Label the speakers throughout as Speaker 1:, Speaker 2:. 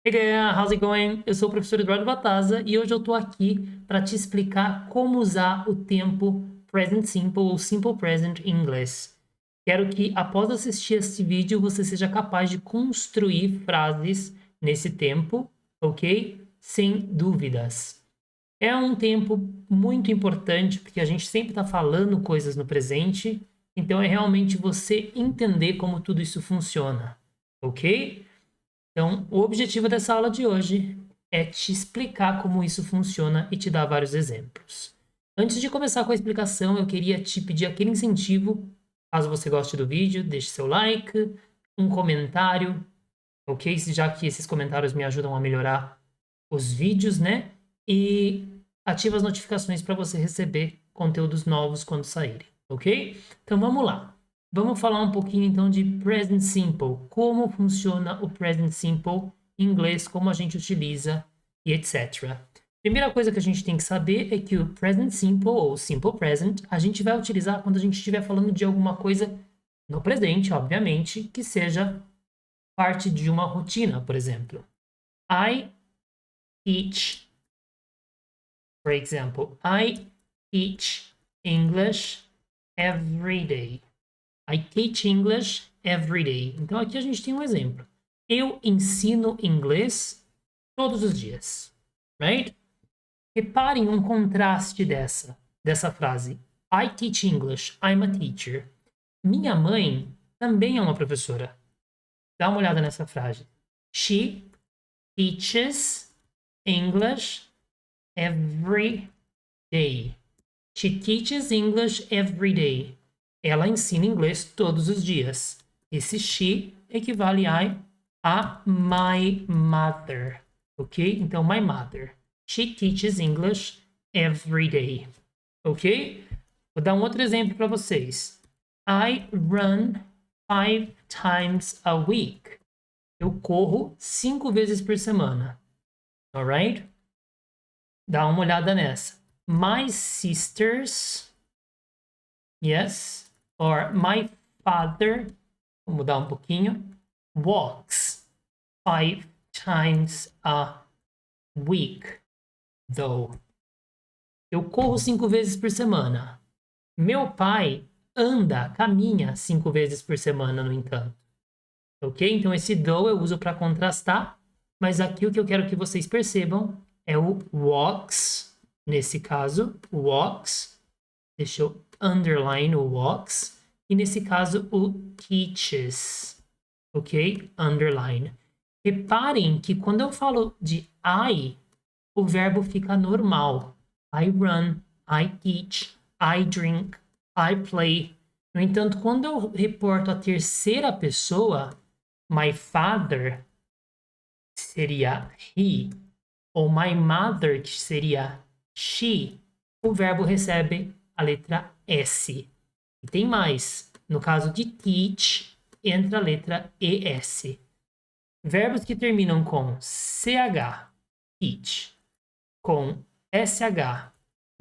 Speaker 1: Hey there, how's it going? Eu sou o professor Eduardo Bataza e hoje eu tô aqui para te explicar como usar o tempo present simple ou simple present em inglês. Quero que, após assistir este vídeo, você seja capaz de construir frases nesse tempo, ok? Sem dúvidas. É um tempo muito importante porque a gente sempre está falando coisas no presente, então é realmente você entender como tudo isso funciona, ok? Então, o objetivo dessa aula de hoje é te explicar como isso funciona e te dar vários exemplos. Antes de começar com a explicação, eu queria te pedir aquele incentivo. Caso você goste do vídeo, deixe seu like, um comentário, ok? Já que esses comentários me ajudam a melhorar os vídeos, né? E ativa as notificações para você receber conteúdos novos quando saírem, ok? Então vamos lá. Vamos falar um pouquinho então de present simple, como funciona o present simple em inglês, como a gente utiliza e etc. Primeira coisa que a gente tem que saber é que o present simple ou simple present a gente vai utilizar quando a gente estiver falando de alguma coisa no presente, obviamente, que seja parte de uma rotina, por exemplo. I teach, for example, I teach English every day. I teach English every day. Então aqui a gente tem um exemplo. Eu ensino inglês todos os dias, right? Reparem um contraste dessa frase. I teach English, I'm a teacher. Minha mãe também é uma professora. Dá uma olhada nessa frase. She teaches English every day. She teaches English every day. Ela ensina inglês todos os dias. Esse she equivale a my mother, ok? Então, my mother. She teaches English every day, ok? Vou dar um outro exemplo para vocês. I run 5 times a week. Eu corro 5 vezes por semana. Alright? Dá uma olhada nessa. My sisters, yes, or my father, vou mudar um pouquinho, walks 5 times a week, though. Eu corro 5 vezes por semana. Meu pai caminha 5 vezes por semana, no entanto. Ok? Então esse though eu uso para contrastar, mas aqui o que eu quero que vocês percebam é o walks, nesse caso, walks. Deixa eu underline o walks. E nesse caso, o teaches. Ok? Underline. Reparem que quando eu falo de I, o verbo fica normal. I run, I teach, I drink, I play. No entanto, quando eu reporto a terceira pessoa, my father seria he, ou my mother, que seria she, o verbo recebe a letra S. E tem mais. No caso de teach, entra a letra ES. Verbos que terminam com CH, teach, com SH,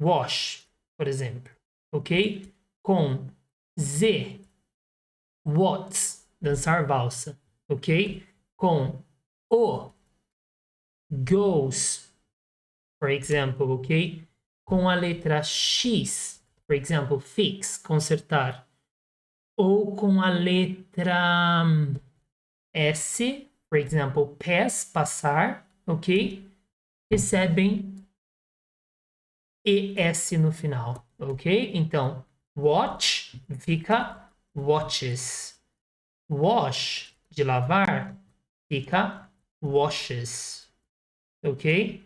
Speaker 1: wash, por exemplo, ok? Com Z, waltz, dançar valsa, ok? Com O, goes, for example, ok? Com a letra X, for example, fix, consertar. Ou com a letra S, for example, pass, passar, ok? Recebem ES no final, ok? Então, watch fica watches. Wash, de lavar, fica washes, ok?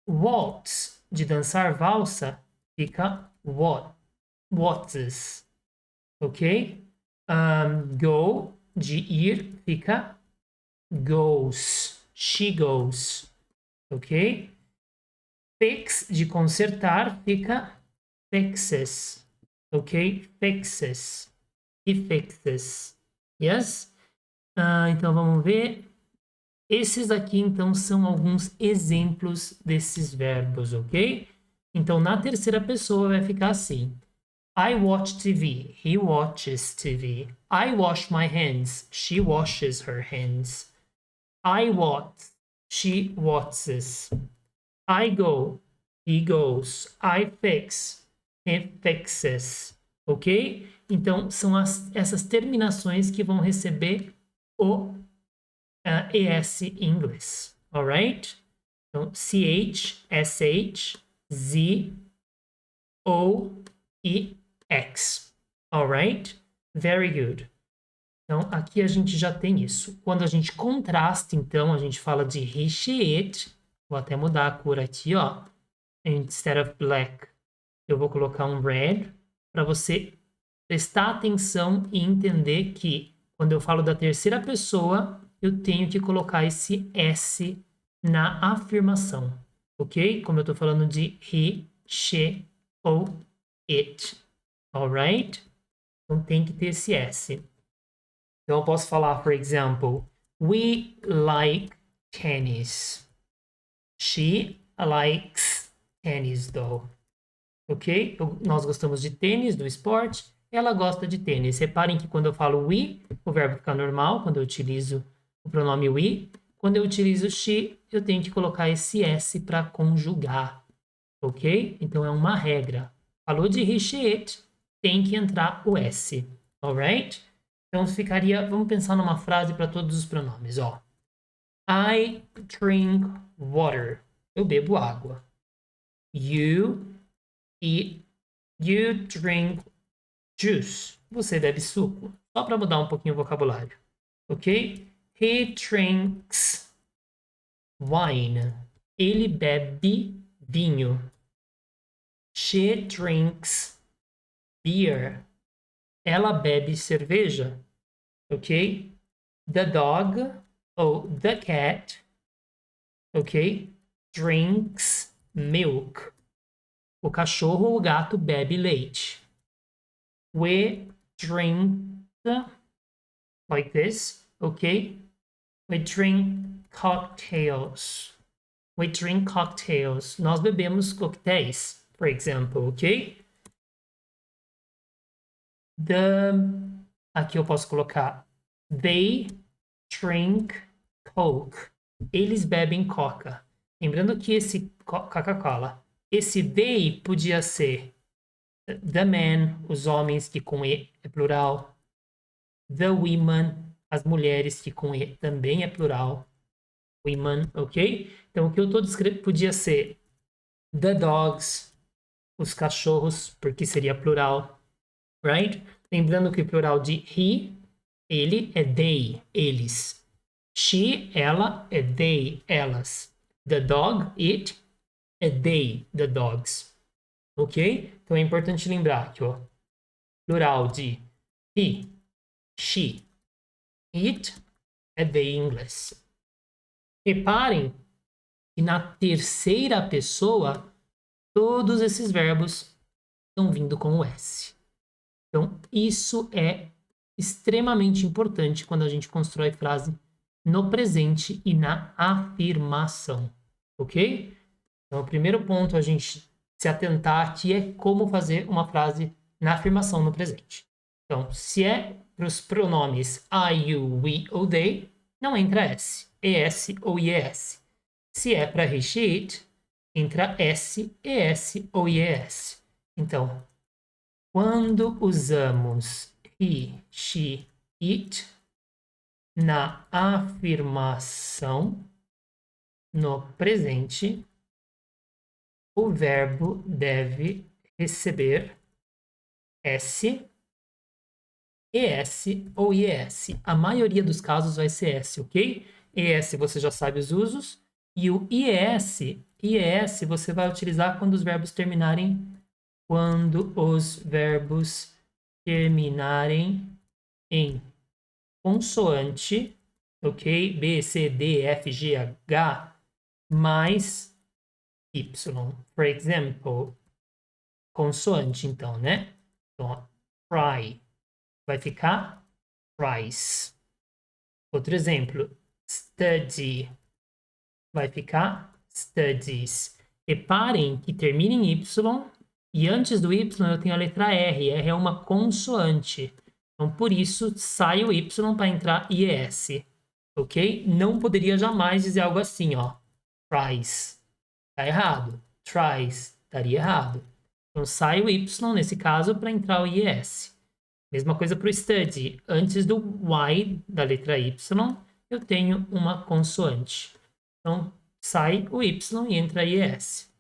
Speaker 1: Waltz, de dançar valsa, fica waltzes, ok? Go, de ir, fica goes, she goes, ok? Fix, de consertar, fica fixes, ok? Fixes e fixes, yes? Então vamos ver. Esses aqui, então, são alguns exemplos desses verbos, ok? Então, na terceira pessoa vai ficar assim. I watch TV. He watches TV. I wash my hands. She washes her hands. I watch, she watches. I go, he goes. I fix, he fixes. Ok? Então, são essas terminações que vão receber o ES em inglês. Alright? Então, CH, SH, Z, O e X. Alright? Very good. Então, aqui a gente já tem isso. Quando a gente contrasta, então, a gente fala de he, she, it. Vou até mudar a cor aqui, ó. Instead of black, eu vou colocar um red para você prestar atenção e entender que quando eu falo da terceira pessoa, eu tenho que colocar esse S na afirmação, ok? Como eu estou falando de he, she ou it, alright? Então tem que ter esse S. Então eu posso falar, for example, we like tennis. She likes tennis, though. Ok? Nós gostamos de tênis, do esporte. Ela gosta de tênis. Reparem que quando eu falo we, o verbo fica normal, quando eu utilizo o pronome we. Quando eu utilizo she, eu tenho que colocar esse S para conjugar. Ok? Então é uma regra. Falou de he, she, it, tem que entrar o S. Alright? Então ficaria, vamos pensar numa frase para todos os pronomes, ó. I drink water. Eu bebo água. You drink juice. Você bebe suco. Só para mudar um pouquinho o vocabulário. Ok? He drinks wine. Ele bebe vinho. She drinks beer. Ela bebe cerveja. Ok? The dog ou the cat, ok? Drinks milk. O cachorro ou o gato bebe leite. We drink like this, ok? We drink cocktails. We drink cocktails. Nós bebemos coquetéis, for example, ok? Aqui eu posso colocar they drink Coke. Eles bebem coca. Lembrando que esse Coca-Cola, esse they podia ser the men, os homens, que com E é plural. The women, as mulheres, que com E também é plural. Women, ok? Então o que eu estou descrevendo podia ser the dogs, os cachorros, porque seria plural. Right? Lembrando que o plural de he, ele é they, eles. She, ela, é they, elas. The dog, it, é they, the dogs. Ok? Então é importante lembrar aqui, ó. Plural de he, she, it, é they em inglês. Reparem que na terceira pessoa, todos esses verbos estão vindo com o S. Então, isso é extremamente importante quando a gente constrói frase no presente e na afirmação, ok? Então, o primeiro ponto a gente se atentar aqui é como fazer uma frase na afirmação no presente. Então, se é para os pronomes I, you, we ou they, não entra S, ES ou IES. Se é para he, she, it, entra S, ES ou IES. Então, quando usamos he, she, it na afirmação no presente, o verbo deve receber S, ES ou IES. A maioria dos casos vai ser S, ok? ES você já sabe os usos. E o IES você vai utilizar quando os verbos terminarem em consoante, ok? B, C, D, F, G, H, mais Y. For example, consoante, então, né? Então, ó, try vai ficar tries. Outro exemplo, study vai ficar studies. Reparem que termina em Y e antes do Y eu tenho a letra R. R é uma consoante. Então, por isso, sai o Y para entrar IES. ok? Não poderia jamais dizer algo assim, ó. Tries. Tá errado. Tries. Estaria errado. Então, sai o Y, nesse caso, para entrar o IS. Mesma coisa para o study. Antes do Y, da letra Y, eu tenho uma consoante. Então, sai o Y e entra IS.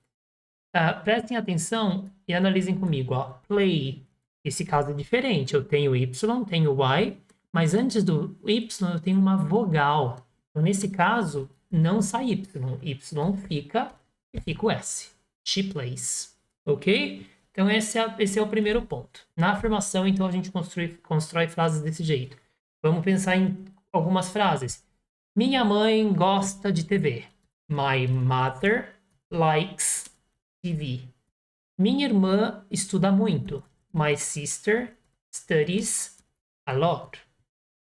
Speaker 1: Prestem atenção e analisem comigo. Ó. Play. Esse caso é diferente. Eu tenho Y, tenho Y, mas antes do Y eu tenho uma vogal. Então, nesse caso, não sai Y. Y fica e fica o S. She plays. Ok? Então, esse é o primeiro ponto. Na afirmação, então, a gente constrói frases desse jeito. Vamos pensar em algumas frases. Minha mãe gosta de TV. My mother likes TV. Minha irmã estuda muito. My sister studies a lot.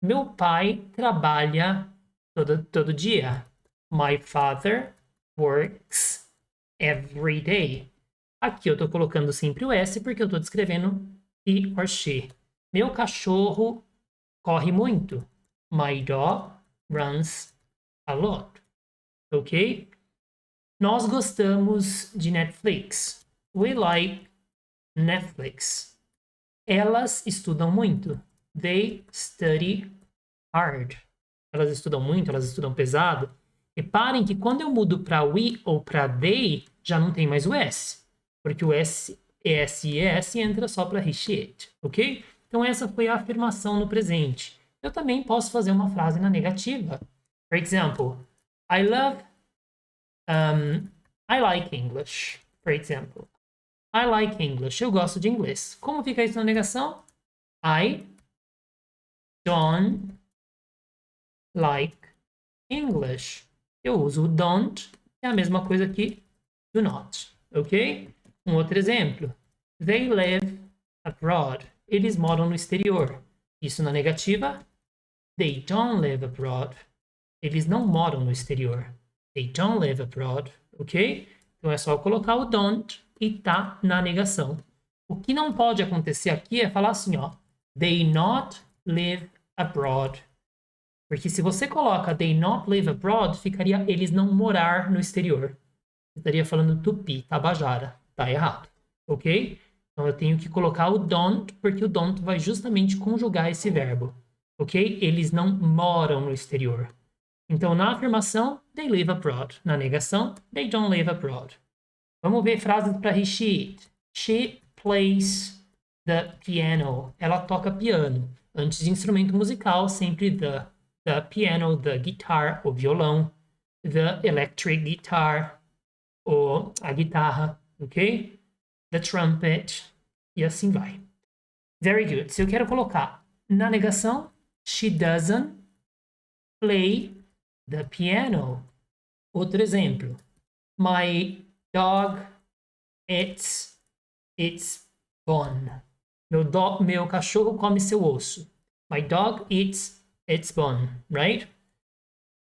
Speaker 1: Meu pai trabalha todo dia. My father works every day. Aqui eu estou colocando sempre o S porque eu estou descrevendo he or she. Meu cachorro corre muito. My dog runs a lot. Ok? Nós gostamos de Netflix. We like Netflix. Elas estudam muito. They study hard. Elas estudam muito, elas estudam pesado. Reparem que quando eu mudo para we ou para they, já não tem mais o S. Porque o S e S entra só para he, she, it. Ok? Então essa foi a afirmação no presente. Eu também posso fazer uma frase na negativa. For example, I like English, for example. I like English. Eu gosto de inglês. Como fica isso na negação? I don't like English. Eu uso o don't, é a mesma coisa que do not, ok? Um outro exemplo. They live abroad. Eles moram no exterior. Isso na negativa. They don't live abroad. Eles não moram no exterior. They don't live abroad, ok? Então é só colocar o don't e tá na negação. O que não pode acontecer aqui é falar assim, ó. They not live abroad. Porque se você coloca they not live abroad, ficaria eles não morar no exterior. Você estaria falando tupi, tabajara. Tá errado, ok? Então eu tenho que colocar o don't, porque o don't vai justamente conjugar esse verbo, ok? Eles não moram no exterior. Então, na afirmação, they live abroad. Na negação, they don't live abroad. Vamos ver frases para he, she, it. She plays the piano. Ela toca piano. Antes de instrumento musical, sempre the piano, the guitar, o violão, the electric guitar, ou a guitarra, ok? The trumpet, e assim vai. Very good. Se eu quero colocar na negação, she doesn't play the piano. Outro exemplo. My dog eats its bone. Meu cachorro come seu osso. My dog eats its bone, right?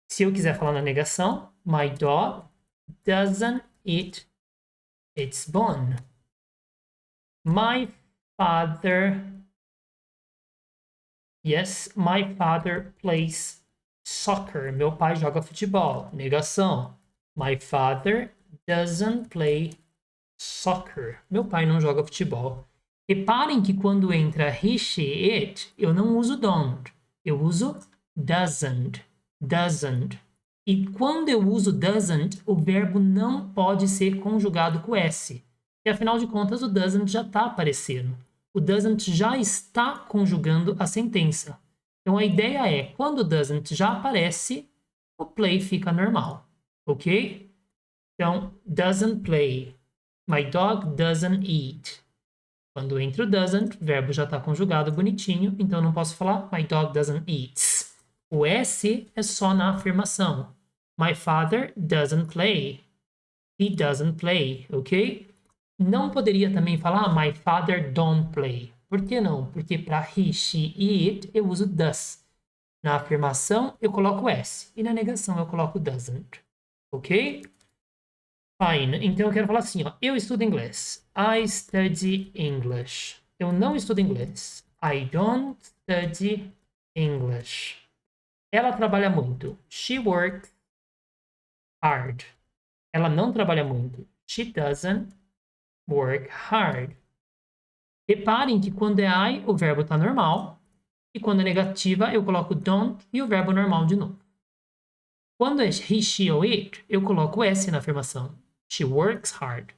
Speaker 1: Se eu quiser falar na negação, my dog doesn't eat its bone. My father plays soccer. Meu pai joga futebol. Negação. My father doesn't play soccer. Meu pai não joga futebol. Reparem que quando entra he, she, it, eu não uso don't. Eu uso doesn't. Doesn't. E quando eu uso doesn't, o verbo não pode ser conjugado com S. E afinal de contas, o doesn't já está aparecendo. O doesn't já está conjugando a sentença. Então a ideia é, quando o doesn't já aparece, o play fica normal. Ok? Então, doesn't play. My dog doesn't eat. Quando entra o doesn't, o verbo já está conjugado bonitinho, então não posso falar my dog doesn't eat. O S é só na afirmação. My father doesn't play. He doesn't play, ok? Não poderia também falar my father don't play. Por que não? Porque para he, she e it eu uso does. Na afirmação eu coloco S e na negação eu coloco doesn't. Ok? Fine. Então eu quero falar assim, ó. Eu estudo inglês. I study English. Eu não estudo inglês. I don't study English. Ela trabalha muito. She works hard. Ela não trabalha muito. She doesn't work hard. Reparem que quando é I, o verbo está normal. E quando é negativa, eu coloco don't e o verbo normal de novo. Quando é he, she ou it, eu coloco S na afirmação. She works hard.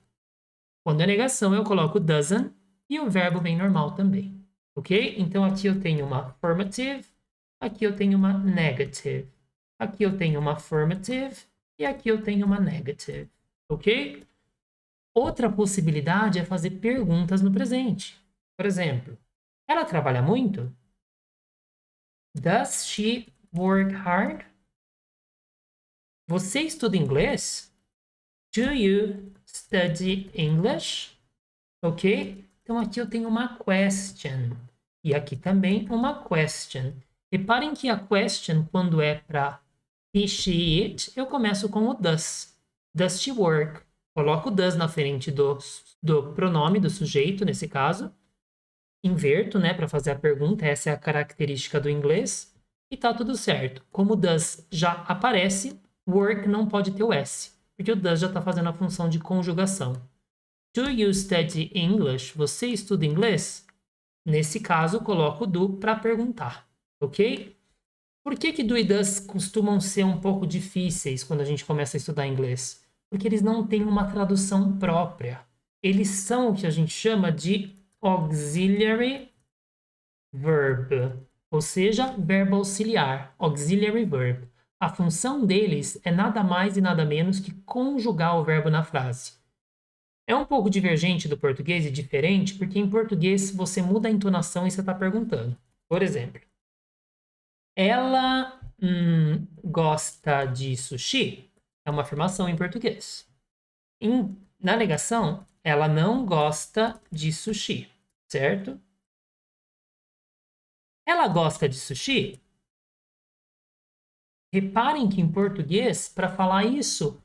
Speaker 1: Quando é negação, eu coloco doesn't e o verbo vem normal também. Ok? Então aqui eu tenho uma affirmative, aqui eu tenho uma negative. Aqui eu tenho uma affirmative e aqui eu tenho uma negative. Ok? Outra possibilidade é fazer perguntas no presente. Por exemplo, ela trabalha muito? Does she work hard? Você estuda inglês? Do you study English? Ok? Então aqui eu tenho uma question. E aqui também uma question. Reparem que a question, quando é para he, she, it, eu começo com o does. Does she work? Coloco o does na frente do pronome do sujeito, nesse caso. Inverto, né, para fazer a pergunta. Essa é a característica do inglês. E tá tudo certo. Como o does já aparece, work não pode ter o S, porque o does já está fazendo a função de conjugação. Do you study English? Você estuda inglês? Nesse caso, coloco o do para perguntar, ok? Por que do e does costumam ser um pouco difíceis quando a gente começa a estudar inglês? Porque eles não têm uma tradução própria. Eles são o que a gente chama de auxiliary verb, ou seja, verbo auxiliar, auxiliary verb. A função deles é nada mais e nada menos que conjugar o verbo na frase. É um pouco divergente do português e diferente, porque em português você muda a entonação e você está perguntando. Por exemplo, ela gosta de sushi? É uma afirmação em português. Na negação, ela não gosta de sushi, certo? Ela gosta de sushi? Reparem que em português, para falar isso,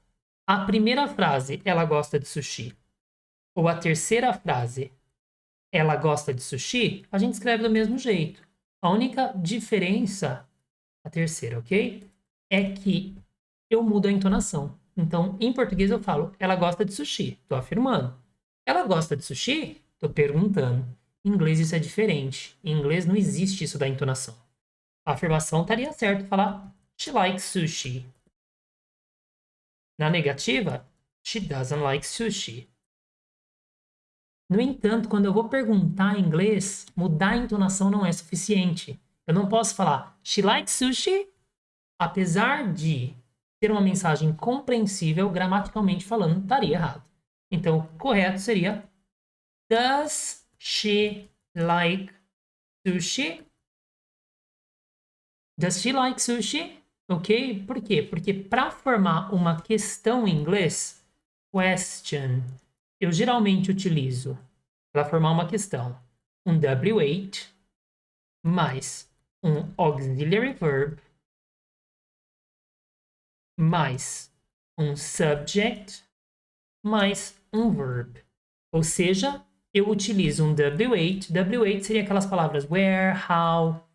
Speaker 1: a primeira frase, ela gosta de sushi, ou a terceira frase, ela gosta de sushi, a gente escreve do mesmo jeito. A única diferença, a terceira, ok? É que eu mudo a entonação. Então, em português eu falo, ela gosta de sushi, estou afirmando. Ela gosta de sushi? Estou perguntando. Em inglês isso é diferente. Em inglês não existe isso da entonação. A afirmação estaria certo falar, she likes sushi. Na negativa, she doesn't like sushi. No entanto, quando eu vou perguntar em inglês, mudar a entonação não é suficiente. Eu não posso falar she likes sushi, apesar de ter uma mensagem compreensível, gramaticalmente falando, estaria errado. Então, o correto seria does she like sushi? Does she like sushi? Ok? Por quê? Porque para formar uma questão em inglês, question, eu geralmente utilizo, para formar uma questão, um W8 mais um auxiliary verb mais um subject mais um verb. Ou seja, eu utilizo um W8. W8 seria aquelas palavras where, how,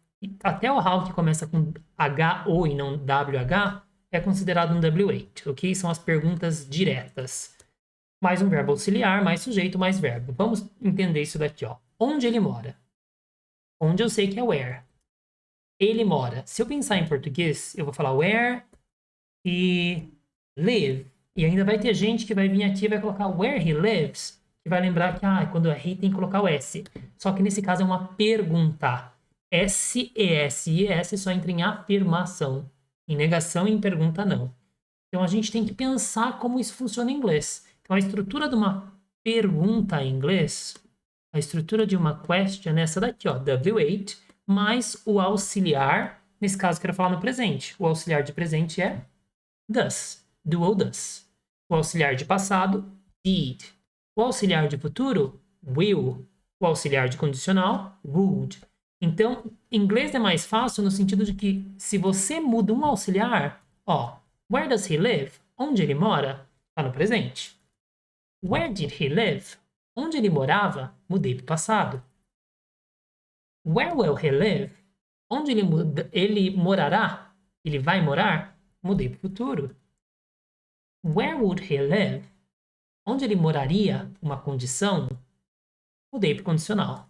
Speaker 1: até o how que começa com H-O e não W-H é considerado um W8, ok? São as perguntas diretas. Mais um verbo auxiliar, mais sujeito, mais verbo. Vamos entender isso daqui, ó. Onde ele mora? Onde eu sei que é where. Ele mora. Se eu pensar em português, eu vou falar where he live. E ainda vai ter gente que vai vir aqui e vai colocar where he lives, que vai lembrar que quando é he tem que colocar o S. Só que nesse caso é uma pergunta. S-E-S-I-S só entra em afirmação. Em negação e em pergunta não. Então a gente tem que pensar como isso funciona em inglês. Então a estrutura de uma pergunta em inglês, a estrutura de uma question é essa daqui, ó, W8, mais o auxiliar, nesse caso eu quero falar no presente. O auxiliar de presente é does, do ou does. O auxiliar de passado, did. O auxiliar de futuro, will. O auxiliar de condicional, would. Então, em inglês é mais fácil no sentido de que se você muda um auxiliar, ó, where does he live? Onde ele mora? Está no presente. Where did he live? Onde ele morava? Mudei para o passado. Where will he live? Onde ele morará? Ele vai morar? Mudei para o futuro. Where would he live? Onde ele moraria? Uma condição? Mudei para o condicional.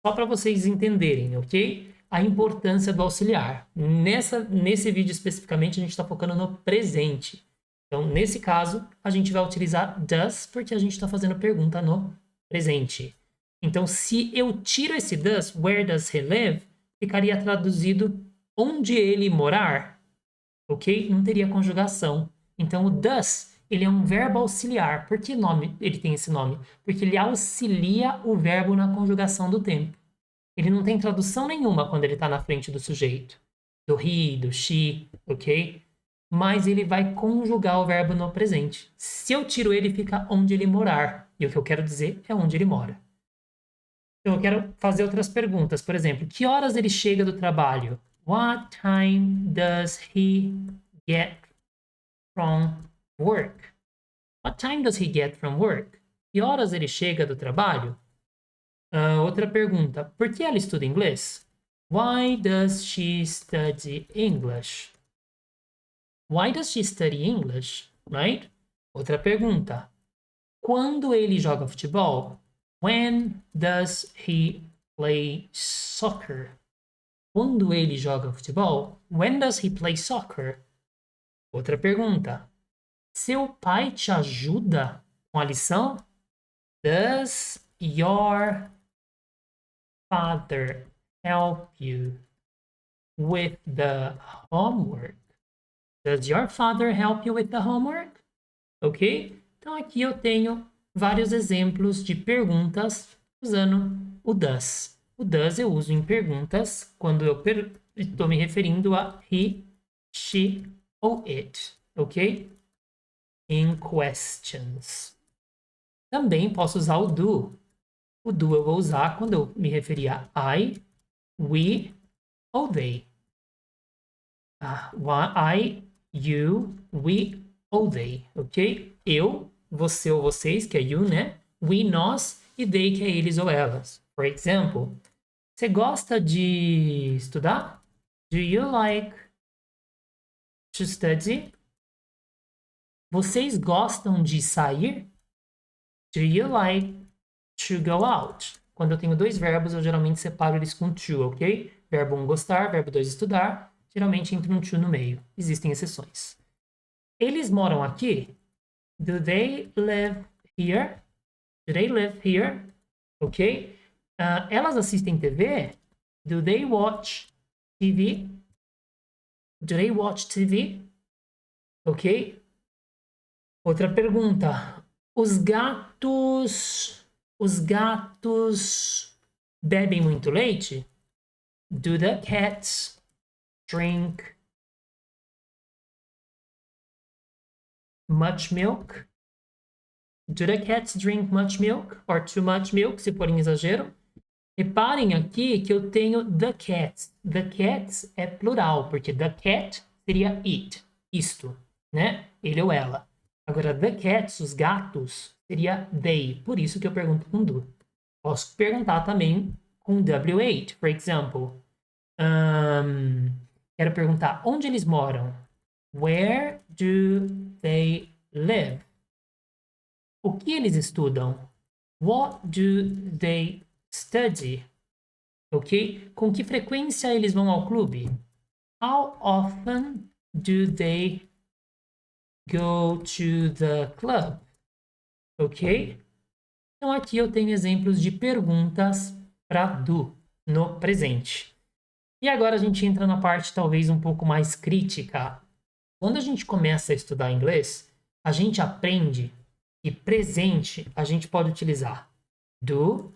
Speaker 1: Só para vocês entenderem, ok? A importância do auxiliar. Nesse vídeo especificamente, a gente está focando no presente. Então, nesse caso, a gente vai utilizar does, porque a gente está fazendo pergunta no presente. Então, se eu tiro esse does, where does he live, ficaria traduzido onde ele morar, ok? Não teria conjugação. Então, o does, ele é um verbo auxiliar. Por que ele tem esse nome? Porque ele auxilia o verbo na conjugação do tempo. Ele não tem tradução nenhuma quando ele está na frente do sujeito. Do he, do she, ok? Mas ele vai conjugar o verbo no presente. Se eu tiro ele, fica onde ele morar. E o que eu quero dizer é onde ele mora. Então, eu quero fazer outras perguntas. Por exemplo, que horas ele chega do trabalho? What time does he get from work? What time does he get from work? Que horas ele chega do trabalho? Outra pergunta. Por que ela estuda inglês? Why does she study English? Why does she study English? Right? Outra pergunta. Quando ele joga futebol? When does he play soccer? Quando ele joga futebol? When does he play soccer? Outra pergunta. Seu pai te ajuda com a lição? Does your father help you with the homework? Does your father help you with the homework? Ok? Então aqui eu tenho vários exemplos de perguntas usando o does. O does eu uso em perguntas quando eu estou me referindo a he, she ou it. Ok? In questions. Também posso usar o do. O do eu vou usar quando eu me referir a I, we ou they. I, you, we ou they, ok? Eu, você ou vocês, que é you, né? We, nós, e they, que é eles ou elas. For example, você gosta de estudar? Do you like to study? Vocês gostam de sair? Do you like to go out? Quando eu tenho dois verbos, eu geralmente separo eles com to, ok? Verbo 1, gostar, verbo 2, estudar. Geralmente entra um to no meio. Existem exceções. Eles moram aqui? Do they live here? Do they live here? Ok? Elas assistem TV? Do they watch TV? Do they watch TV? Ok? Outra pergunta. Os gatos bebem muito leite? Do the cats drink much milk? Do the cats drink much milk? Or too much milk, se for em exagero? Reparem aqui que eu tenho the cats. The cats é plural, porque the cat seria it, isto, né? Ele ou ela. Agora, the cats, os gatos, seria they. Por isso que eu pergunto com do. Posso perguntar também com W8, por exemplo. Quero perguntar onde eles moram. Where do they live? O que eles estudam? What do they study? Ok? Com que frequência eles vão ao clube? How often do they go to the club? Ok? Então aqui eu tenho exemplos de perguntas para do no presente. E agora a gente entra na parte talvez um pouco mais crítica. Quando a gente começa a estudar inglês, a gente aprende que presente a gente pode utilizar do,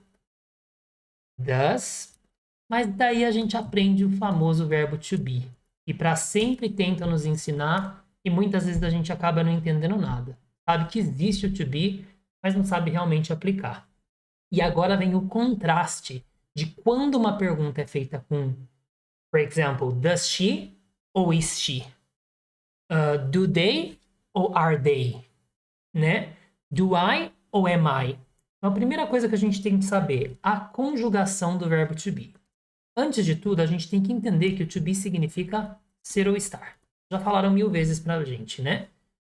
Speaker 1: does, mas daí a gente aprende o famoso verbo to be. E para sempre tenta nos ensinar e muitas vezes a gente acaba não entendendo nada. Sabe que existe o to be, mas não sabe realmente aplicar. E agora vem o contraste de quando uma pergunta é feita com, por exemplo, does she ou is she? Do they ou are they? Né? Do I ou am I? Então, a primeira coisa que a gente tem que saber, a conjugação do verbo to be. Antes de tudo, a gente tem que entender que o to be significa ser ou estar. Já falaram 1000 vezes pra gente, né?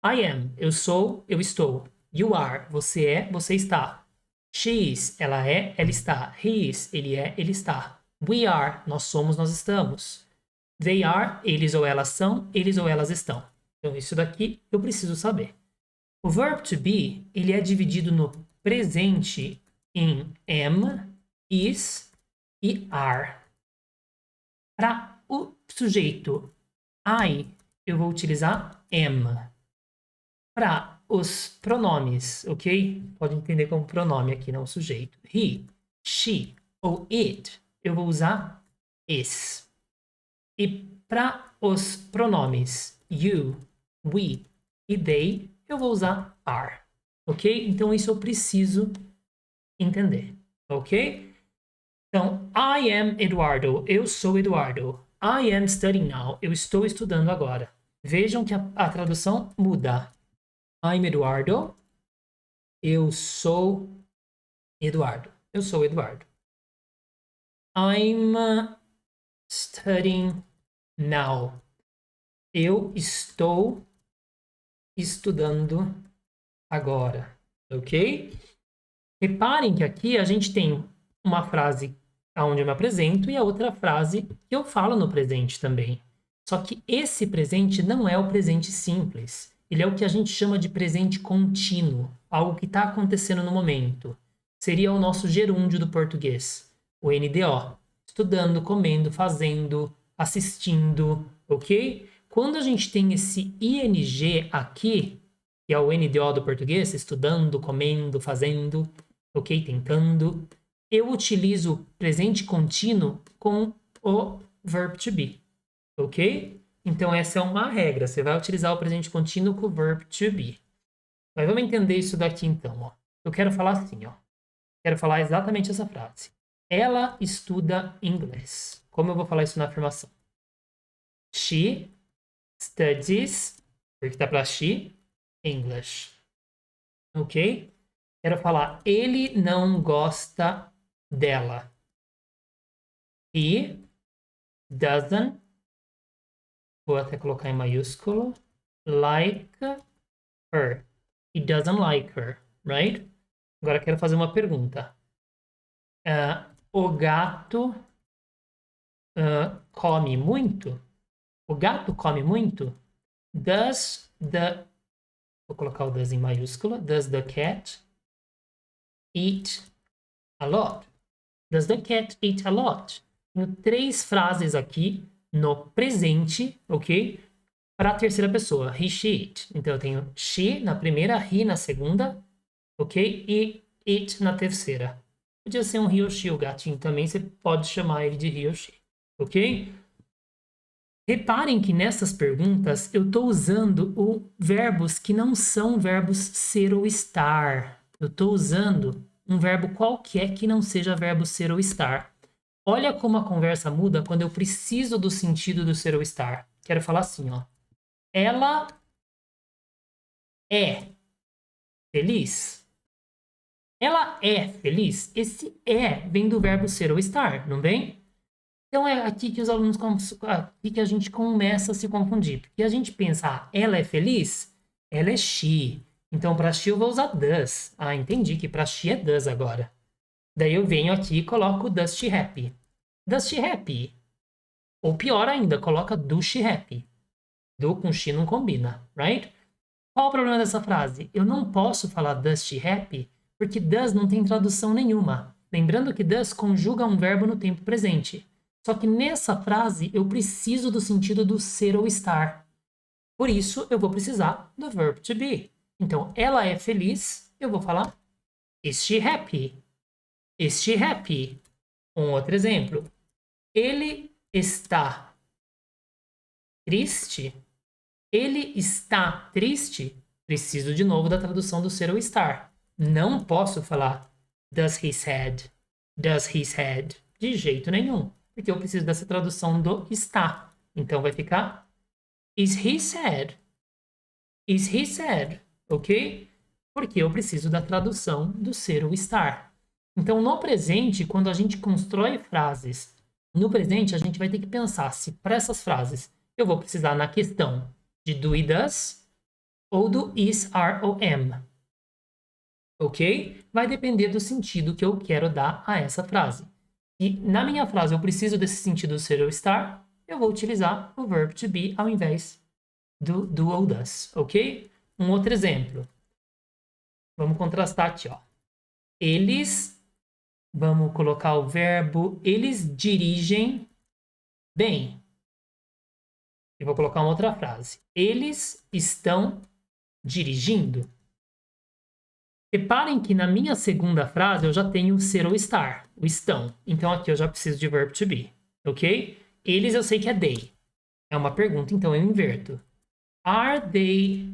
Speaker 1: I am, eu sou, eu estou. You are, você é, você está. She is, ela é, ela está. He is, ele é, ele está. We are, nós somos, nós estamos. They are, eles ou elas são, eles ou elas estão. Então, isso daqui eu preciso saber. O verb to be, ele é dividido no presente em am, is e are. Para o sujeito I, eu vou utilizar am. Para os pronomes, ok? Pode entender como pronome aqui, não sujeito. He, she ou it, eu vou usar is. E para os pronomes you, we e they, eu vou usar are. Ok? Então, isso eu preciso entender. Ok? Então, I am Eduardo. Eu sou Eduardo. I am studying now. Eu estou estudando agora. Vejam que a tradução muda. I'm Eduardo. Eu sou Eduardo. Eu sou Eduardo. I'm studying now. Eu estou estudando agora. Ok? Reparem que aqui a gente tem uma frase onde eu me apresento e a outra frase que eu falo no presente também. Só que esse presente não é o presente simples. Ele é o que a gente chama de presente contínuo, algo que está acontecendo no momento. Seria o nosso gerúndio do português, o NDO. Estudando, comendo, fazendo, assistindo, ok? Quando a gente tem esse ING aqui, que é o NDO do português, estudando, comendo, fazendo, ok? Tentando, eu utilizo o presente contínuo com o verb to be, ok? Então, essa é uma regra. Você vai utilizar o presente contínuo com o verb to be. Mas vamos entender isso daqui, então. Ó. Eu quero falar assim, ó. Quero falar exatamente essa frase. Ela estuda inglês. Como eu vou falar isso na afirmação? She studies, porque tá para she, English. Ok? Quero falar, ele não gosta dela. He doesn't, vou até colocar em maiúsculo, like her. He doesn't like her, right? Agora quero fazer uma pergunta. O gato come muito? O gato come muito? Does the... Vou colocar o does em maiúscula. Does the cat eat a lot? Does the cat eat a lot? Tenho 3 frases aqui no presente, ok? Para a terceira pessoa. He, she, it. Então, eu tenho she na primeira, he na segunda, ok? E it na terceira. Podia ser um he ou she, o gatinho também. Você pode chamar ele de he ou she, ok? Reparem que nessas perguntas eu estou usando verbos que não são verbos ser ou estar. Eu estou usando um verbo qualquer que não seja verbo ser ou estar. Olha como a conversa muda quando eu preciso do sentido do ser ou estar. Quero falar assim, ó. Ela é feliz? Ela é feliz? Esse é vem do verbo ser ou estar, não vem? Então é aqui que os alunos aqui que a gente começa a se confundir. Porque a gente pensa, ela é feliz? Ela é she. Então para she eu vou usar does. Ah, entendi que para she é does agora. Daí eu venho aqui e coloco does she happy. Does she happy? Ou pior ainda, coloca do she happy. Do com she não combina, right? Qual o problema dessa frase? Eu não posso falar does she happy porque does não tem tradução nenhuma. Lembrando que does conjuga um verbo no tempo presente. Só que nessa frase eu preciso do sentido do ser ou estar. Por isso eu vou precisar do verb to be. Então, ela é feliz, eu vou falar is she happy? Is she happy? Um outro exemplo. Ele está triste? Ele está triste? Preciso de novo da tradução do ser ou estar. Não posso falar does he sad? Does he sad? De jeito nenhum. Porque eu preciso dessa tradução do está. Então vai ficar is he sad? Is he sad? Ok? Porque eu preciso da tradução do ser ou estar. Então, no presente, quando a gente constrói frases, no presente a gente vai ter que pensar se para essas frases eu vou precisar na questão de do e does ou do is, are ou am. Ok? Vai depender do sentido que eu quero dar a essa frase. E na minha frase eu preciso desse sentido ser ou estar, eu vou utilizar o verbo to be ao invés do ou does, ok? Um outro exemplo. Vamos contrastar aqui, ó. Eles, vamos colocar o verbo, eles dirigem bem. E vou colocar uma outra frase. Eles estão dirigindo. Reparem que na minha segunda frase eu já tenho o ser ou estar, o estão. Então aqui eu já preciso de verbo to be, ok? Eles eu sei que é they. É uma pergunta, então eu inverto. Are they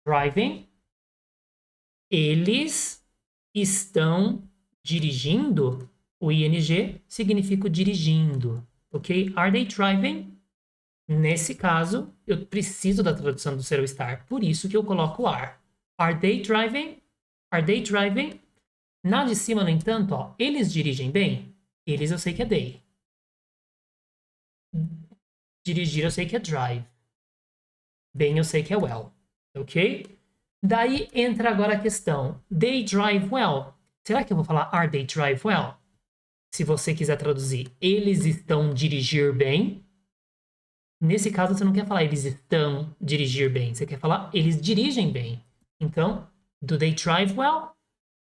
Speaker 1: driving? Eles estão dirigindo? O ing significa dirigindo, ok? Are they driving? Nesse caso, eu preciso da tradução do ser ou estar, por isso que eu coloco are. Are they driving? Are they driving? Na de cima, no entanto, ó, eles dirigem bem? Eles eu sei que é they. Dirigir eu sei que é drive. Bem eu sei que é well. Ok? Daí entra agora a questão. They drive well. Será que eu vou falar are they drive well? Se você quiser traduzir, eles estão dirigir bem. Nesse caso, você não quer falar eles estão dirigir bem. Você quer falar eles dirigem bem. Então, do they drive well?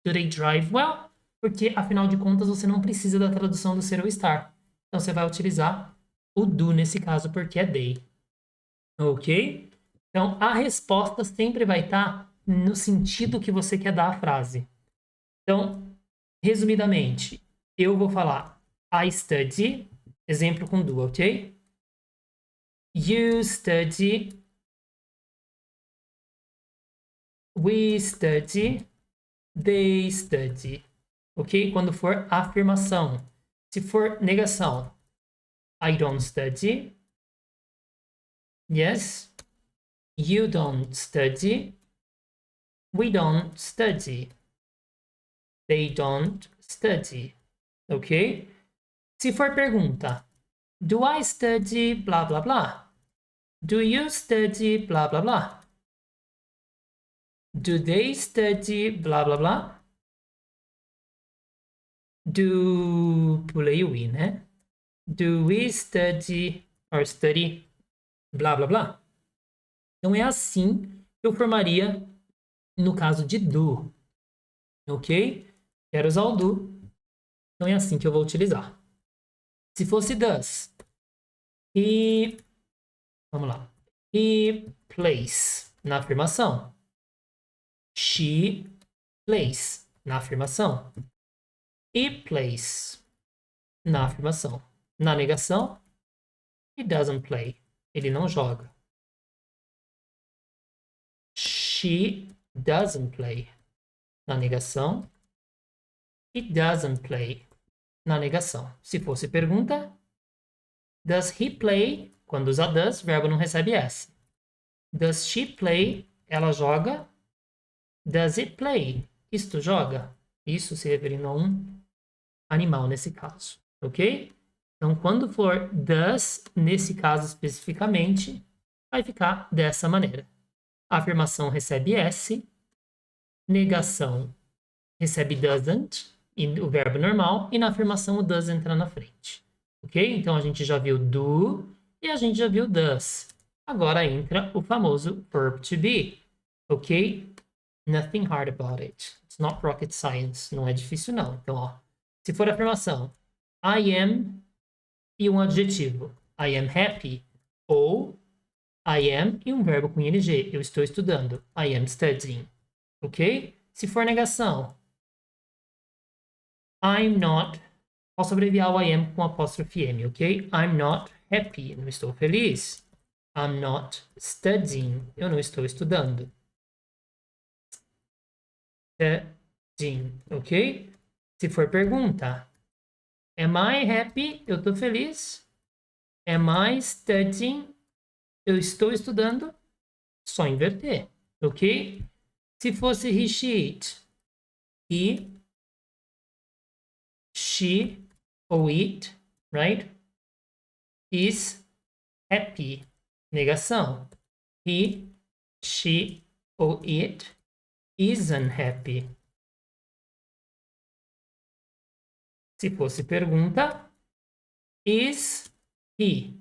Speaker 1: Do they drive well? Porque, afinal de contas, você não precisa da tradução do ser ou estar. Então, você vai utilizar o do nesse caso, porque é they. Ok? Então, a resposta sempre vai estar no sentido que você quer dar à frase. Então, resumidamente, eu vou falar I study, exemplo com do, ok? You study, we study, they study. Ok? Quando for afirmação. Se for negação, I don't study. Yes. You don't study. We don't study. They don't study. Ok? Se for pergunta, do I study blá blá blá? Do you study blá blá blá? Do they study blá blá blá? Pulei o I, né? Do we study or study blá blá blá? Então é assim que eu formaria no caso de do. Ok? Quero usar o do. Então é assim que eu vou utilizar. Se fosse does, he, vamos lá. He plays na afirmação. She plays na afirmação. It plays na afirmação. Na negação, he doesn't play. Ele não joga. She doesn't play. Na negação, it doesn't play. Na negação. Se fosse pergunta, does he play? Quando usa does, o verbo não recebe S. Does she play? Ela joga. Does it play? Isto joga. Isso se referindo a um animal nesse caso, ok? Então, quando for does, nesse caso especificamente, vai ficar dessa maneira. A afirmação recebe S, negação recebe doesn't, e o verbo normal, e na afirmação o does entra na frente. Ok? Então, a gente já viu do e a gente já viu does. Agora entra o famoso verb to be, ok? Nothing hard about it. It's not rocket science. Não é difícil, não. Então, ó, se for afirmação, I am e um adjetivo, I am happy, ou I am e um verbo com ing, eu estou estudando, I am studying, ok? Se for negação, I'm not, posso abreviar o I am com apóstrofe M, ok? I'm not happy, não estou feliz. I'm not studying, eu não estou estudando. Studying, ok? Se for pergunta, am I happy? Eu estou feliz. Am I studying? Eu estou estudando. Só inverter, ok? Se fosse he, she, it, he, she ou it, right? Is happy. Negação. He, she ou it is unhappy. Se fosse pergunta, is he,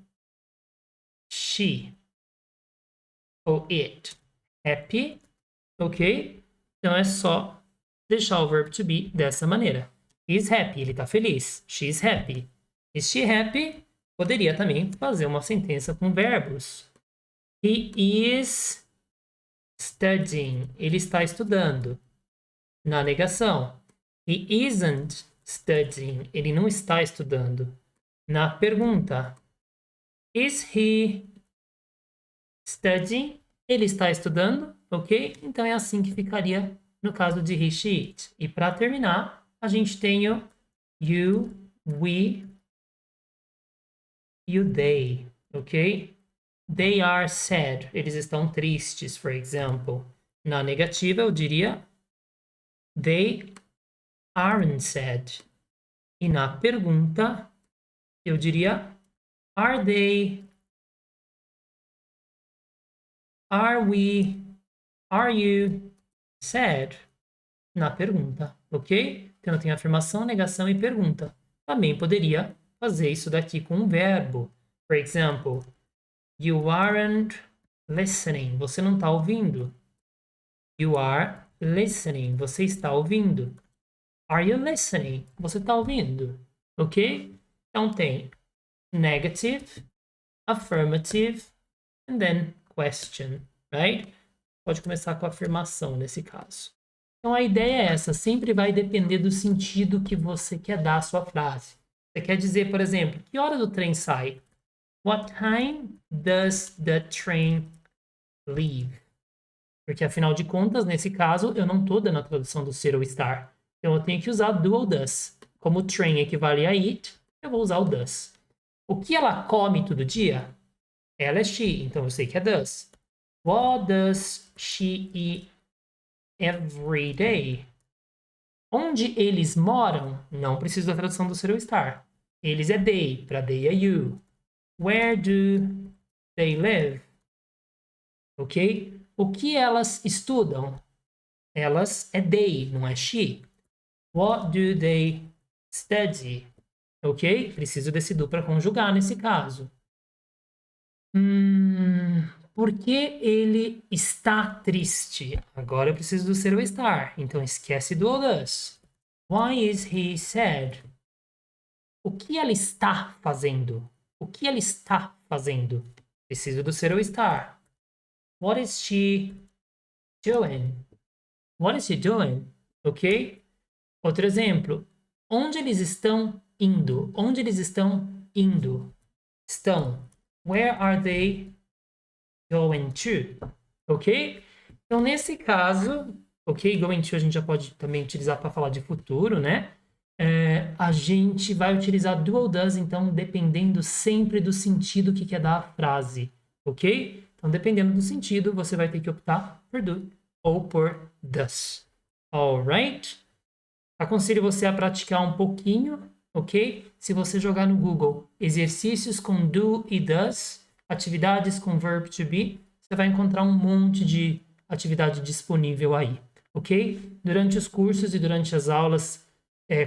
Speaker 1: she ou it happy? Ok? Então é só deixar o verbo to be dessa maneira. Is happy, ele está feliz. She's happy. Is she happy? Poderia também fazer uma sentença com verbos. He is studying. Ele está estudando. Na negação. He isn't studying. Ele não está estudando. Na pergunta. Is he studying? Ele está estudando, ok? Então é assim que ficaria no caso de he, she, it. E para terminar, a gente tem o you, we, e o they, ok? They are sad. Eles estão tristes, for example. Na negativa, eu diria they aren't sad. E na pergunta, eu diria are they, are we, are you sad? Na pergunta, ok? Então eu tenho afirmação, negação e pergunta. Também poderia fazer isso daqui com um verbo. For example, you aren't listening. Você não está ouvindo. You are listening. Você está ouvindo. Are you listening? Você está ouvindo. Ok? Então tem negative, affirmative, and then question, right? Pode começar com a afirmação nesse caso. Então a ideia é essa, sempre vai depender do sentido que você quer dar à sua frase. Você quer dizer, por exemplo, que hora do trem sai? What time does the train leave? Porque afinal de contas, nesse caso, eu não estou dando a tradução do ser ou estar. Então eu tenho que usar do ou does. Como o train equivale a it, eu vou usar o does. O que ela come todo dia? Ela é she, então eu sei que é does. What does she eat every day? Onde eles moram? Não preciso da tradução do ser ou estar. Eles é they, para they é you. Where do they live? Ok? O que elas estudam? Elas é they, não é she. What do they study? Ok? Preciso desse do para conjugar nesse caso. Por que ele está triste? Agora eu preciso do ser ou estar. Então esquece do ou does. Why is he sad? O que ela está fazendo? O que ela está fazendo? Preciso do ser ou estar. What is she doing? What is she doing? Ok? Outro exemplo. Onde eles estão indo? Onde eles estão indo? Estão. Where are they going to? Ok? Então, nesse caso, ok? Going to a gente já pode também utilizar para falar de futuro, né? A gente vai utilizar do ou does, então, dependendo sempre do sentido que quer dar a frase, ok? Então, dependendo do sentido, você vai ter que optar por do ou por does. Alright? Aconselho você a praticar um pouquinho, ok? Se você jogar no Google exercícios com do e does, atividades com verb to be, você vai encontrar um monte de atividade disponível aí, ok? Durante os cursos e durante as aulas,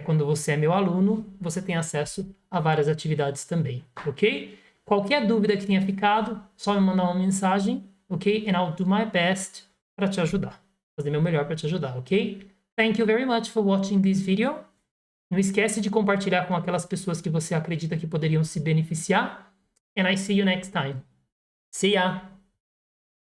Speaker 1: quando você é meu aluno, você tem acesso a várias atividades também, ok? Qualquer dúvida que tenha ficado, só me mandar uma mensagem, ok? And I'll do my best para te ajudar. Fazer meu melhor para te ajudar, ok? Thank you very much for watching this video. Não esquece de compartilhar com aquelas pessoas que você acredita que poderiam se beneficiar. And I see you next time. See ya!